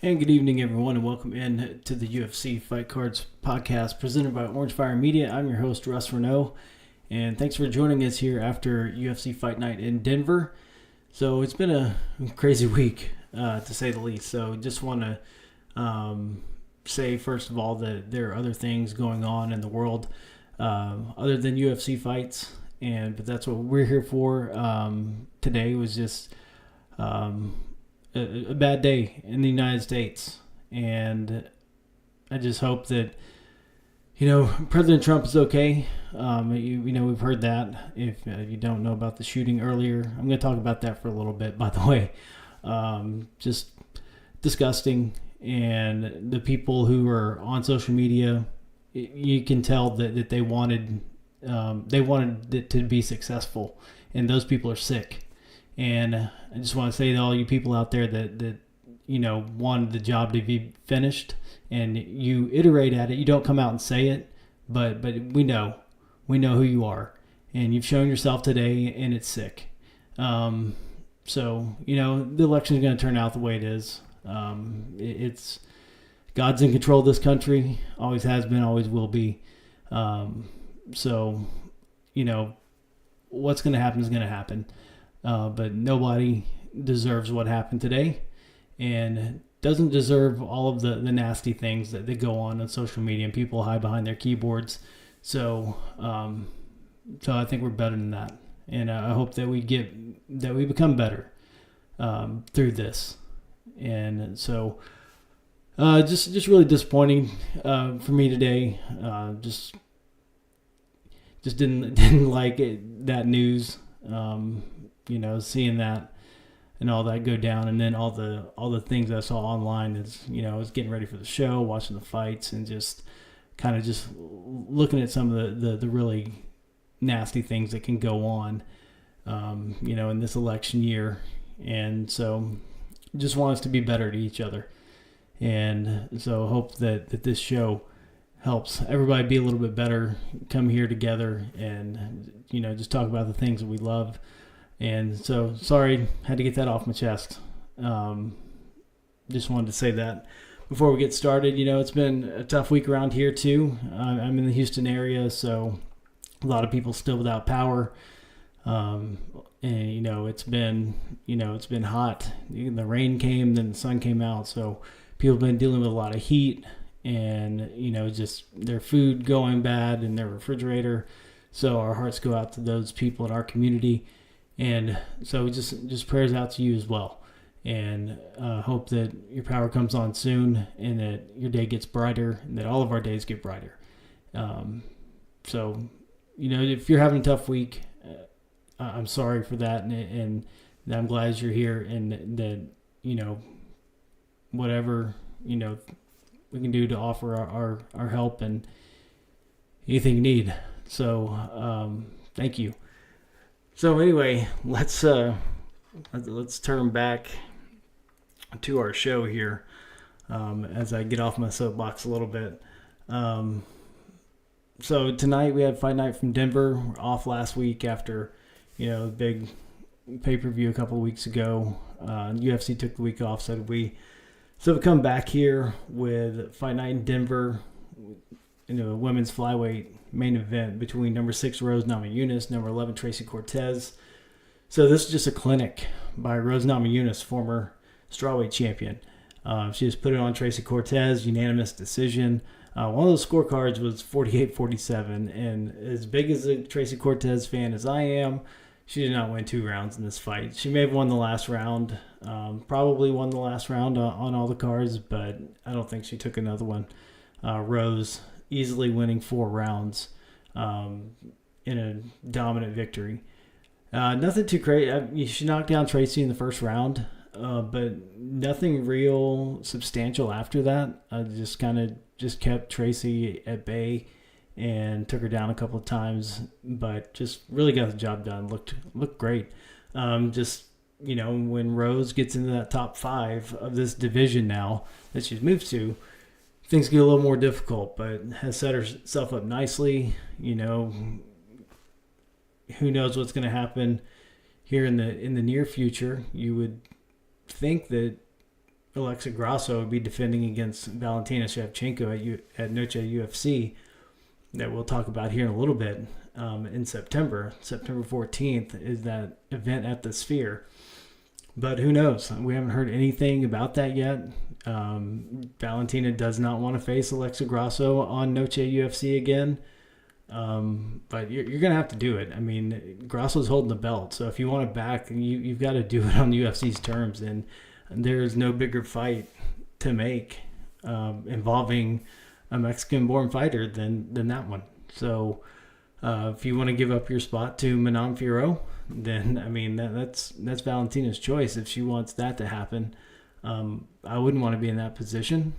And good evening, everyone, and welcome in to the UFC Fight Cards podcast presented by Orange Fire Media. I'm your host, Russ Renault, and thanks for joining us here after UFC Fight Night in Denver. So it's been a crazy week, to say the least. So just want to say, first of all, that there are other things going on in the world other than UFC fights, but that's what we're here for. Today was just a bad day in the United States, and I just hope that President Trump is okay. We've heard that. If you don't know about the shooting earlier, I'm going to talk about that for a little bit. By the way, just disgusting, and the people who are on social media, you can tell that they wanted it to be successful, and those people are sick. And I just want to say to all you people out there that wanted the job to be finished, and you iterate at it. You don't come out and say it, but we know who you are, and you've shown yourself today, and it's sick. So the election is going to turn out the way it is. It's God's in control of this country. Always has been, always will be. What's going to happen is going to happen. But nobody deserves what happened today, and doesn't deserve all of the nasty things that go on social media, and people hide behind their keyboards. So I think we're better than that, and I hope that we become better through this. And so just really disappointing for me today. Just didn't like that news. Seeing that and all that go down, and then all the things I saw online is, I was getting ready for the show, watching the fights, and just kind of just looking at some of the really nasty things that can go on, in this election year. And so just want us to be better to each other. And so hope that this show helps everybody be a little bit better, come here together and, just talk about the things that we love. And so, sorry, had to get that off my chest. Just wanted to say that before we get started. It's been a tough week around here too. I'm in the Houston area, so a lot of people still without power. And it's been hot. The rain came, then the sun came out, so people have been dealing with a lot of heat, and just their food going bad in their refrigerator. So our hearts go out to those people in our community. And so just prayers out to you as well. And hope that your power comes on soon, and that your day gets brighter, and that all of our days get brighter. If you're having a tough week, I'm sorry for that. And I'm glad you're here, and that, whatever, we can do to offer our help and anything you need. So thank you. So anyway, let's turn back to our show here as I get off my soapbox a little bit. So tonight we had Fight Night from Denver. We're off last week after the big pay-per-view a couple of weeks ago. UFC took the week off, so did we. So we come back here with Fight Night in Denver, a women's flyweight main event between number 6 Rose Namajunas, number 11 Tracy Cortez. So this is just a clinic by Rose Namajunas, former strawweight champion. She just put it on Tracy Cortez, unanimous decision. One of those scorecards was 48-47, and as big as a Tracy Cortez fan as I am, she did not win 2 rounds in this fight. She may have won the last round, probably won the last round on all the cards, but I don't think she took another one. Rose easily winning 4 rounds in a dominant victory. Nothing too crazy. She knocked down Tracy in the first round, but nothing real substantial after that. Just kept Tracy at bay and took her down a couple of times, but just really got the job done. Looked great. When Rose gets into that top 5 of this division now that she's moved to, things get a little more difficult, but has set herself up nicely. Who knows what's going to happen here in the near future? You would think that Alexa Grasso would be defending against Valentina Shevchenko at Noche UFC, that we'll talk about here in a little bit, in September. September 14th is that event at the Sphere. But who knows? We haven't heard anything about that yet. Valentina does not want to face Alexa Grasso on Noche UFC again. But you're going to have to do it. I mean, Grasso's holding the belt. So if you want it back, you've got to do it on UFC's terms. And there's no bigger fight to make involving a Mexican-born fighter than that one. So if you want to give up your spot to Manon Fiorot, then I mean that's Valentina's choice. If she wants that to happen, I wouldn't want to be in that position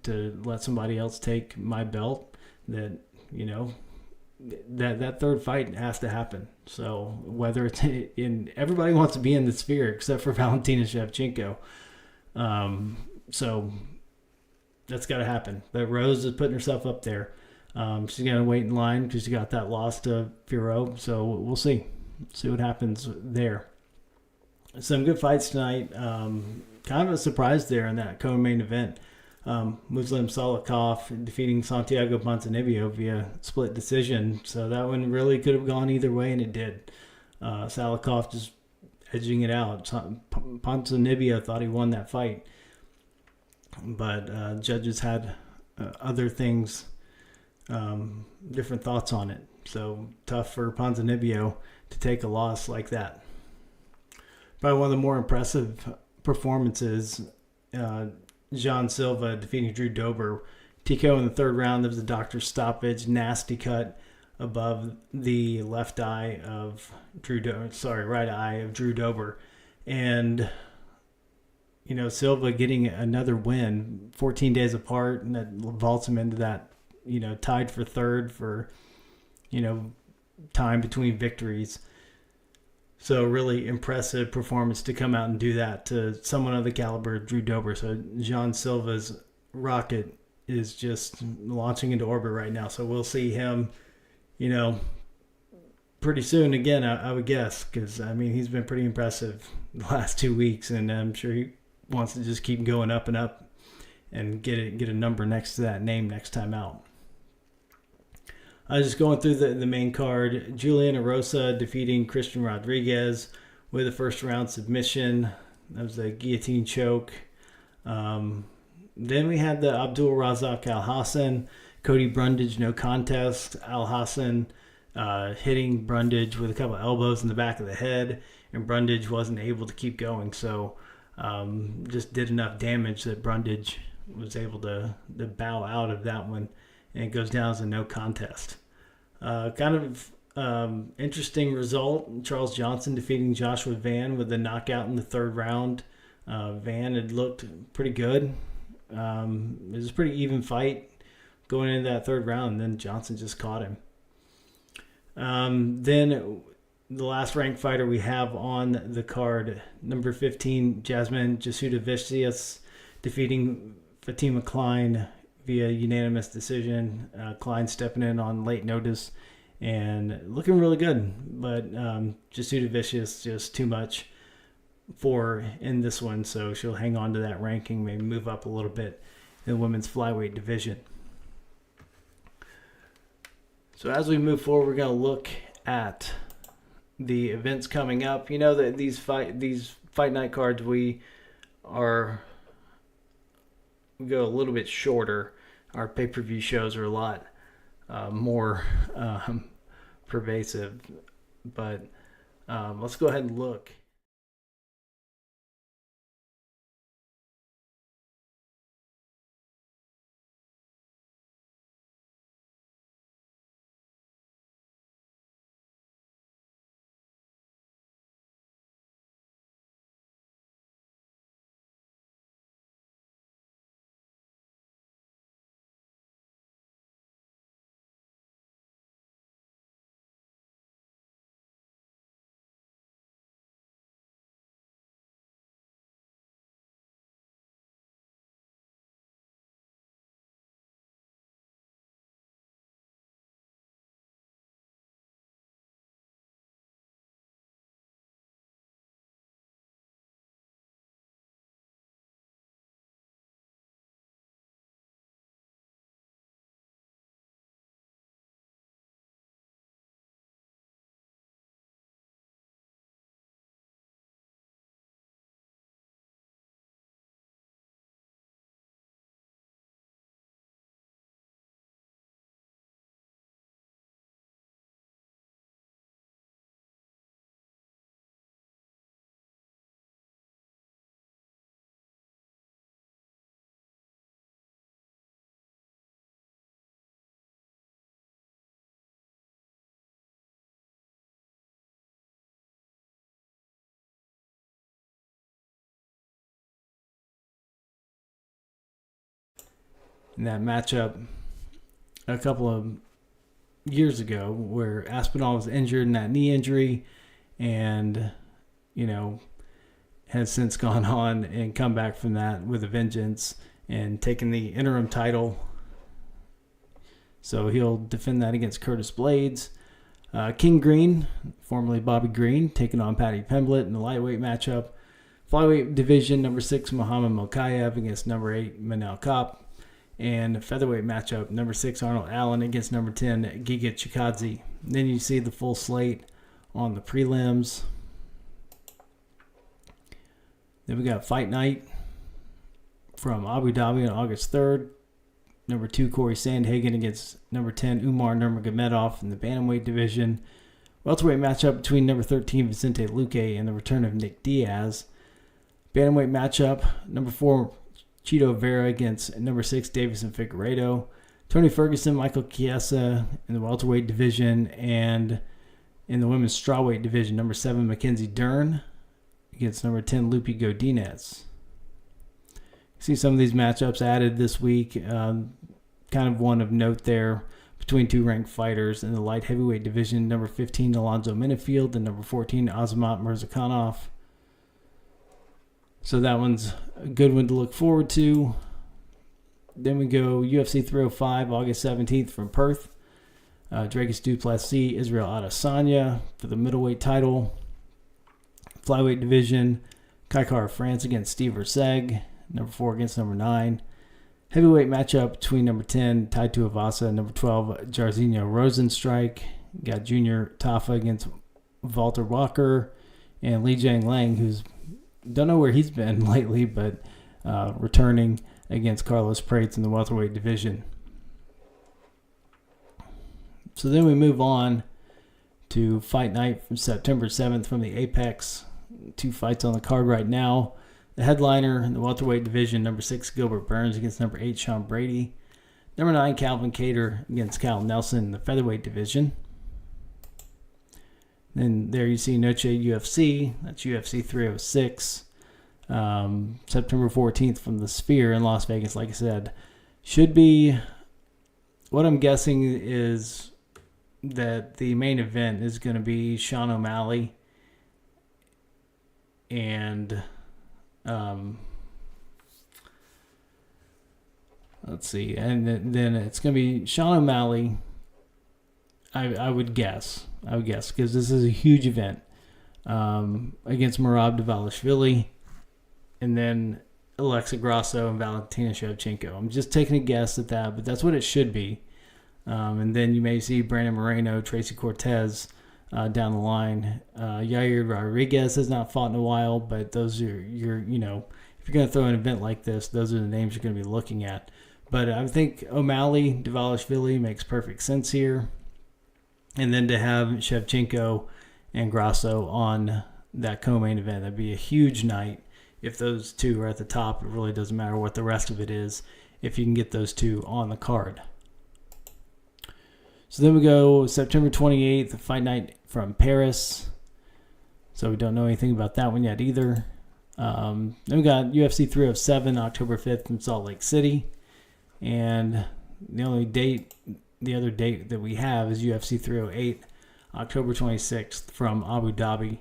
to let somebody else take my belt. That that third fight has to happen. So whether it's in, everybody wants to be in the Sphere except for Valentina Shevchenko. So that's got to happen. But Rose is putting herself up there. She's going to wait in line because she got that loss to Fiorot. So we'll see. See what happens there. Some good fights tonight. Kind of a surprise there in that co-main event. Muslim Salikov defeating Santiago Ponzinibbio via split decision. So that one really could have gone either way, and it did. Salikov just edging it out. Ponzinibbio thought he won that fight. But judges had other things, different thoughts on it. So tough for Ponzinibbio to take a loss like that. Probably one of the more impressive performances, Jean Silva defeating Drew Dober. TKO in the third round. There was a doctor's stoppage, nasty cut above the left eye of right eye of Drew Dober. And Silva getting another win 14 days apart, and that vaults him into that, tied for third for, time between victories. So really impressive performance to come out and do that to someone of the caliber of Drew Dober. So Jean Silva's rocket is just launching into orbit right now. So we'll see him, pretty soon again, I would guess, because, he's been pretty impressive the last 2 weeks, and I'm sure he wants to just keep going up and up and get a number next to that name next time out. I was just going through the main card. Julian Erosa defeating Christian Rodriguez with a first round submission. That was a guillotine choke. Then we had the Abdul Razak Al Hassan, Cody Brundage no contest. Al Hassan hitting Brundage with a couple of elbows in the back of the head, and Brundage wasn't able to keep going. So just did enough damage that Brundage was able to bow out of that one, and it goes down as a no contest. Interesting result. Charles Johnson defeating Joshua Van with a knockout in the third round. Van had looked pretty good. It was a pretty even fight going into that third round, and then Johnson just caught him. Then the last ranked fighter we have on the card, number 15, Jasmine Jasudavicius defeating Fatima Klein via unanimous decision. Klein stepping in on late notice and looking really good, but Jasudavicius just too much for in this one, so she'll hang on to that ranking, maybe move up a little bit in the women's flyweight division. So as we move forward, we're going to look at the events coming up. That these fight night cards we go a little bit shorter. Our pay-per-view shows are a lot more pervasive, but let's go ahead and look. in that matchup a couple of years ago where Aspinall was injured in that knee injury and, has since gone on and come back from that with a vengeance and taken the interim title. So he'll defend that against Curtis Blades. King Green, formerly Bobby Green, taking on Paddy Pimblett in the lightweight matchup. Flyweight division, number 6, Muhammad Mokaev against number 8, Manel Kopp. And featherweight matchup, number 6, Arnold Allen against number 10, Giga Chikadze. Then you see the full slate on the prelims. Then we got Fight Night from Abu Dhabi on August 3rd. Number 2, Corey Sandhagen against number 10, Umar Nurmagomedov in the bantamweight division. Welterweight matchup between number 13, Vicente Luque, and the return of Nick Diaz. Bantamweight matchup, number 4, Chito Vera against number 6, Davison Figueiredo. Tony Ferguson, Michael Chiesa in the welterweight division. And in the women's strawweight division, number 7, Mackenzie Dern against number 10, Lupe Godinez. See some of these matchups added this week. Kind of one of note there between two ranked fighters in the light heavyweight division. Number 15, Alonzo Minifield, and number 14, Azamat Murzakanov. So that one's a good one to look forward to. Then we go UFC 305, August 17th from Perth. Dracus du Plessis, Israel Adesanya for the middleweight title. Flyweight division, Kaikar France against Steve Verseg. Number 4 against number 9. Heavyweight matchup between number 10, Tai Tuivasa, and number 12, Jairzinho Rosenstrike. Got Junior Tafa against Walter Walker. And Li Jiangliang, who's don't know where he's been lately, but returning against Carlos Prates in the welterweight division. So then we move on to Fight Night from September 7th from the Apex. 2 fights on the card right now. The headliner in the welterweight division, number 6, Gilbert Burns against number 8, Sean Brady. Number 9, Calvin Kattar against Cal Nelson in the featherweight division. Then there you see Noche UFC. That's UFC 306. September 14th from the Sphere in Las Vegas, like I said. Should be, what I'm guessing is that the main event is going to be Sean O'Malley and let's see, and then it's going to be Sean O'Malley. I would guess, because this is a huge event against Merab Dvalishvili, and then Alexa Grasso and Valentina Shevchenko. I'm just taking a guess at that, but that's what it should be. And then you may see Brandon Moreno, Tracy Cortez down the line. Yair Rodriguez has not fought in a while, but those are if you're going to throw an event like this, those are the names you're going to be looking at. But I think O'Malley, Dvalishvili makes perfect sense here. And then to have Shevchenko and Grasso on that co-main event, that'd be a huge night. If those two are at the top, it really doesn't matter what the rest of it is if you can get those two on the card. So then we go September 28th, Fight Night from Paris. So we don't know anything about that one yet either. Then we got UFC 307, October 5th from Salt Lake City. And the other date that we have is UFC 308, October 26th from Abu Dhabi.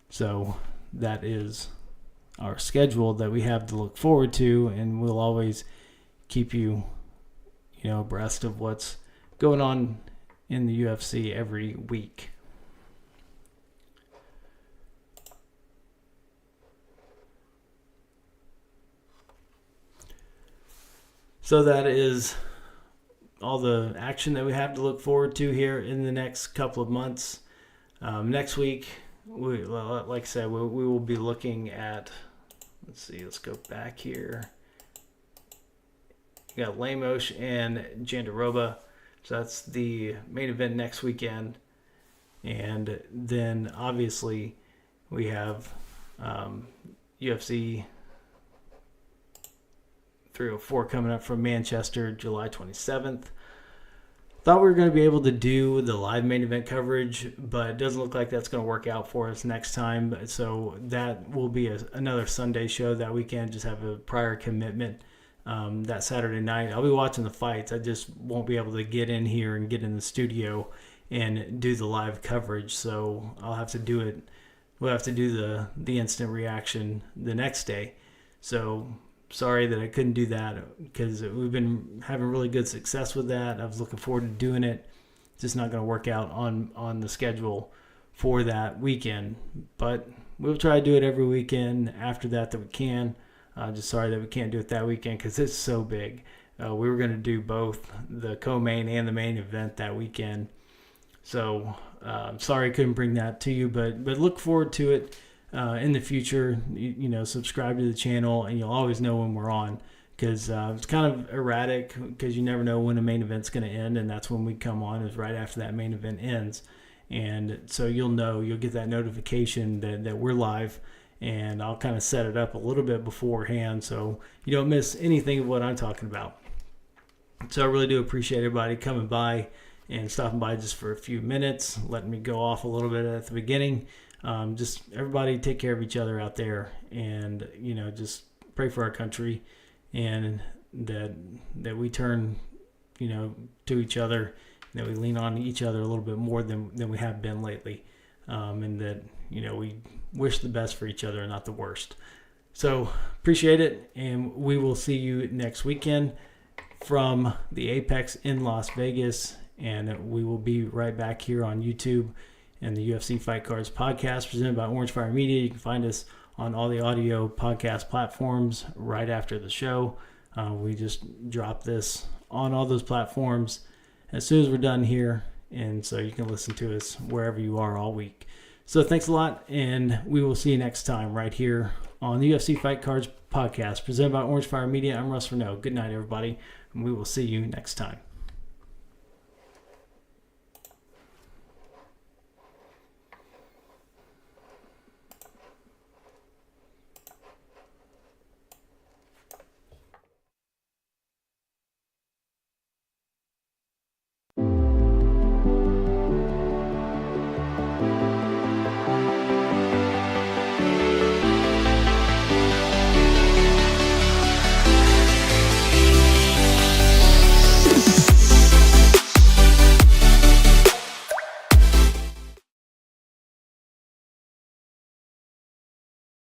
So that is our schedule that we have to look forward to, and we'll always keep you, abreast of what's going on in the UFC every week. So that is all the action that we have to look forward to here in the next couple of months. Next week, like I said, we will be looking at, let's go back here. We got Lemos and Jandiroba. So that's the main event next weekend. And then obviously we have UFC 304 coming up from Manchester, July 27th. Thought we were going to be able to do the live main event coverage, but it doesn't look like that's going to work out for us next time. So that will be another Sunday show that weekend. Just have a prior commitment that Saturday night. I'll be watching the fights. I just won't be able to get in here and get in the studio and do the live coverage. So I'll have to do it. We'll have to do the instant reaction the next day. So sorry that I couldn't do that, because we've been having really good success with that. I was looking forward to doing it. It's just not going to work out on the schedule for that weekend. But we'll try to do it every weekend after that we can. Just sorry that we can't do it that weekend because it's so big. We were going to do both the co-main and the main event that weekend. So sorry I couldn't bring that to you, but look forward to it in the future. Subscribe to the channel and you'll always know when we're on, because it's kind of erratic because you never know when a main event's going to end, and that's when we come on, is right after that main event ends. And so you'll get that notification that we're live, and I'll kind of set it up a little bit beforehand so you don't miss anything of what I'm talking about. So I really do appreciate everybody coming by and stopping by just for a few minutes, letting me go off a little bit at the beginning. Just everybody take care of each other out there, and just pray for our country, and that we turn to each other, that we lean on each other a little bit more than we have been lately, and that we wish the best for each other and not the worst. So appreciate it, and we will see you next weekend from the Apex in Las Vegas, and we will be right back here on YouTube and the UFC Fight Cards podcast presented by Orange Fire Media. You can find us on all the audio podcast platforms right after the show. We just drop this on all those platforms as soon as we're done here, and so you can listen to us wherever you are all week. So thanks a lot, and we will see you next time right here on the UFC Fight Cards podcast presented by Orange Fire Media. I'm Russ Renault. Good night, everybody, and we will see you next time.